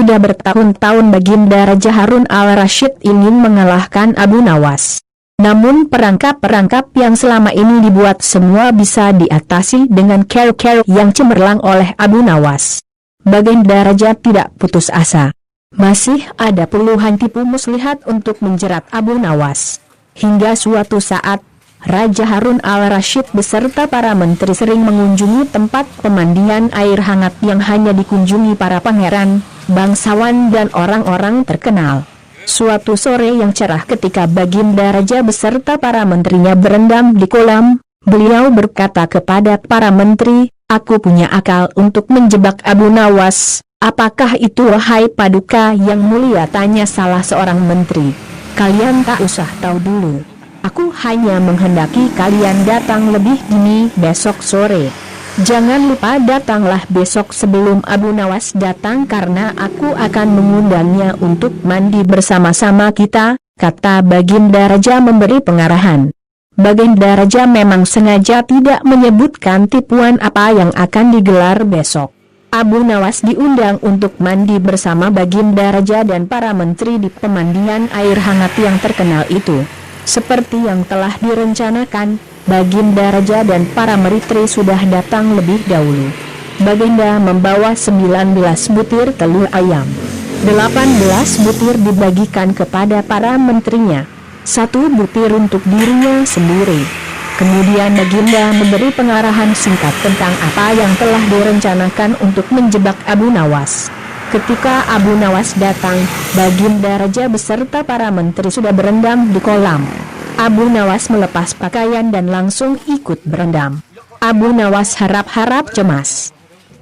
Sudah bertahun-tahun Baginda Raja Harun al-Rasyid ingin mengalahkan Abu Nawas. Namun perangkap-perangkap yang selama ini dibuat semua bisa diatasi dengan cara-cara yang cemerlang oleh Abu Nawas. Baginda Raja tidak putus asa. Masih ada puluhan tipu muslihat untuk menjerat Abu Nawas. Hingga suatu saat, Raja Harun al-Rasyid beserta para menteri sering mengunjungi tempat pemandian air hangat yang hanya dikunjungi para pangeran, bangsawan dan orang-orang terkenal. Suatu sore yang cerah ketika Baginda Raja beserta para menterinya berendam di kolam, beliau berkata kepada para menteri, "Aku punya akal untuk menjebak Abu Nawas." "Apakah itu wahai Paduka yang mulia?" tanya salah seorang menteri. "Kalian tak usah tahu dulu. Aku hanya menghendaki kalian datang lebih dini besok sore. Jangan lupa datanglah besok sebelum Abu Nawas datang karena aku akan mengundangnya untuk mandi bersama-sama kita," kata Baginda Raja memberi pengarahan. Baginda Raja memang sengaja tidak menyebutkan tipuan apa yang akan digelar besok. Abu Nawas diundang untuk mandi bersama Baginda Raja dan para menteri di pemandian air hangat yang terkenal itu. Seperti yang telah direncanakan, Baginda Raja dan para menteri sudah datang lebih dahulu. Baginda membawa 19 butir telur ayam. 18 butir dibagikan kepada para menterinya. 1 butir untuk dirinya sendiri. Kemudian Baginda memberi pengarahan singkat tentang apa yang telah direncanakan untuk menjebak Abu Nawas. Ketika Abu Nawas datang, Baginda Raja beserta para menteri sudah berendam di kolam. Abu Nawas melepas pakaian dan langsung ikut berendam. Abu Nawas harap-harap cemas.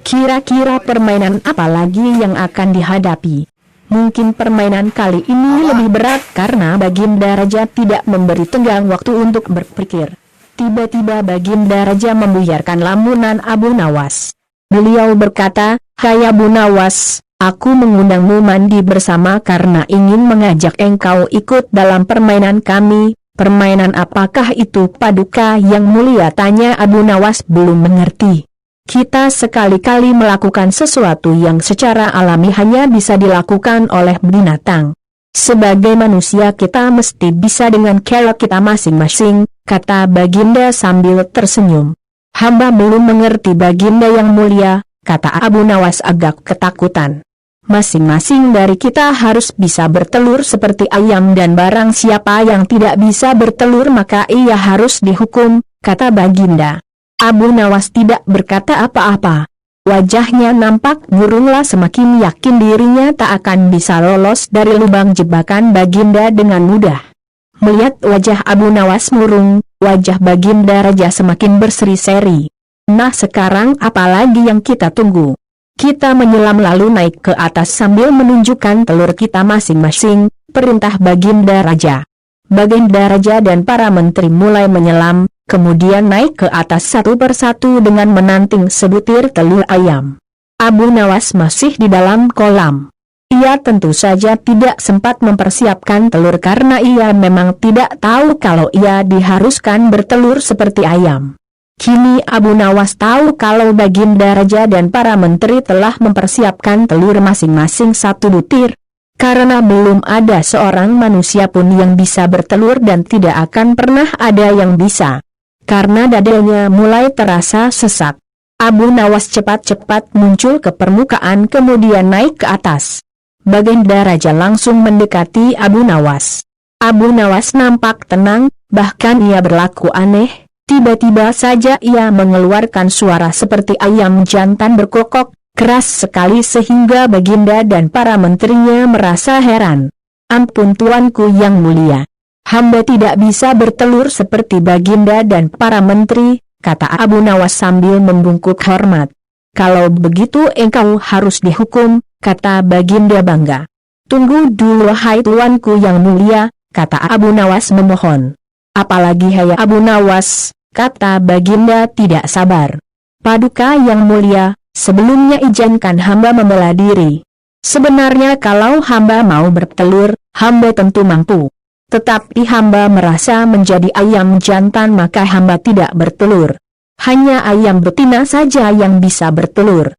Kira-kira permainan apa lagi yang akan dihadapi? Mungkin permainan kali ini lebih berat karena Baginda Raja tidak memberi tenggang waktu untuk berpikir. Tiba-tiba Baginda Raja membuyarkan lamunan Abu Nawas. Beliau berkata, "Hai Abu Nawas, aku mengundangmu mandi bersama karena ingin mengajak engkau ikut dalam permainan kami." "Permainan apakah itu Paduka yang mulia?" tanya Abu Nawas belum mengerti. "Kita sekali-kali melakukan sesuatu yang secara alami hanya bisa dilakukan oleh binatang. Sebagai manusia kita mesti bisa dengan cara kita masing-masing," kata Baginda sambil tersenyum. "Hamba belum mengerti Baginda yang mulia," kata Abu Nawas agak ketakutan. "Masing-masing dari kita harus bisa bertelur seperti ayam dan barang siapa yang tidak bisa bertelur maka ia harus dihukum," kata Baginda. Abu Nawas tidak berkata apa-apa. Wajahnya nampak murunglah, semakin yakin dirinya tak akan bisa lolos dari lubang jebakan Baginda dengan mudah. Melihat wajah Abu Nawas murung, wajah Baginda Raja semakin berseri-seri. "Nah sekarang apalagi yang kita tunggu? Kita menyelam lalu naik ke atas sambil menunjukkan telur kita masing-masing," perintah Baginda Raja. Baginda Raja dan para menteri mulai menyelam, kemudian naik ke atas satu persatu dengan menanting sebutir telur ayam. Abu Nawas masih di dalam kolam. Ia tentu saja tidak sempat mempersiapkan telur karena ia memang tidak tahu kalau ia diharuskan bertelur seperti ayam. Kini Abu Nawas tahu kalau Baginda Raja dan para menteri telah mempersiapkan telur masing-masing 1 butir. Karena belum ada seorang manusia pun yang bisa bertelur dan tidak akan pernah ada yang bisa. Karena dadanya mulai terasa sesak, Abu Nawas cepat-cepat muncul ke permukaan kemudian naik ke atas. Baginda Raja langsung mendekati Abu Nawas. Abu Nawas nampak tenang, bahkan ia berlaku aneh. Tiba-tiba saja ia mengeluarkan suara seperti ayam jantan berkokok, keras sekali sehingga Baginda dan para menterinya merasa heran. "Ampun tuanku yang mulia, hamba tidak bisa bertelur seperti Baginda dan para menteri," kata Abu Nawas sambil membungkuk hormat. "Kalau begitu engkau harus dihukum," kata Baginda bangga. "Tunggu dulu hai tuanku yang mulia," kata Abu Nawas memohon. "Apalagi hai Abu Nawas," kata Baginda tidak sabar. "Paduka yang mulia, sebelumnya izinkan hamba membela diri. Sebenarnya kalau hamba mau bertelur, hamba tentu mampu. Tetapi hamba merasa menjadi ayam jantan maka hamba tidak bertelur. Hanya ayam betina saja yang bisa bertelur."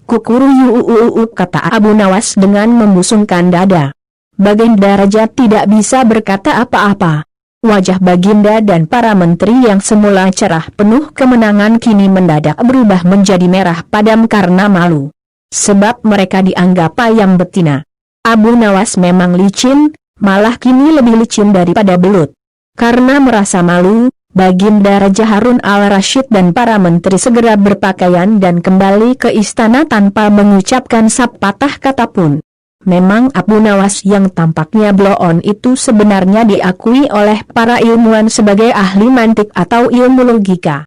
Kukuru, kata Abu Nawas dengan membusungkan dada. Baginda Raja tidak bisa berkata apa-apa. Wajah Baginda dan para menteri yang semula cerah penuh kemenangan kini mendadak berubah menjadi merah padam karena malu. Sebab mereka dianggap ayam betina. Abu Nawas memang licin, malah kini lebih licin daripada belut. Karena merasa malu, Baginda Raja Harun al-Rasyid dan para menteri segera berpakaian dan kembali ke istana tanpa mengucapkan sepatah kata pun. Memang Abu Nawas yang tampaknya bloon itu sebenarnya diakui oleh para ilmuwan sebagai ahli mantik atau ilmu logika.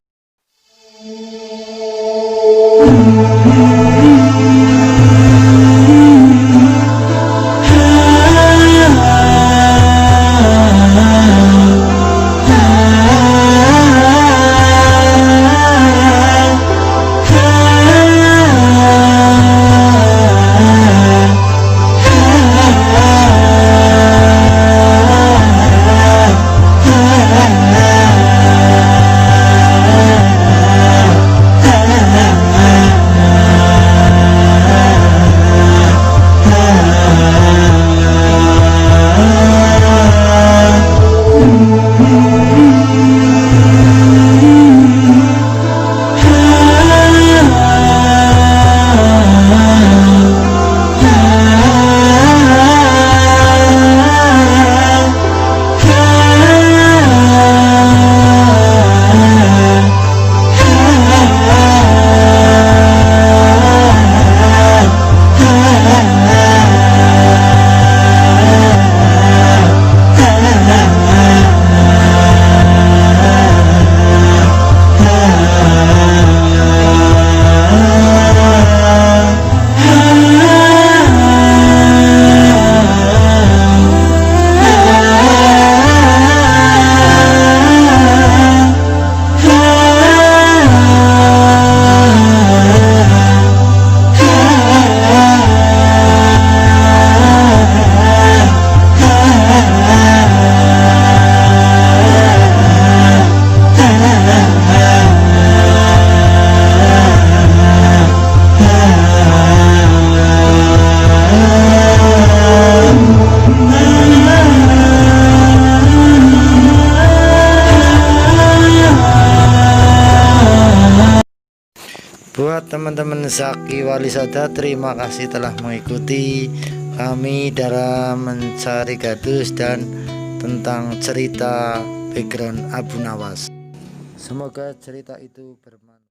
Buat teman-teman Zaki Walisada, terima kasih telah mengikuti kami dalam mencari gadis dan tentang cerita background Abu Nawas. Semoga cerita itu bermanfaat.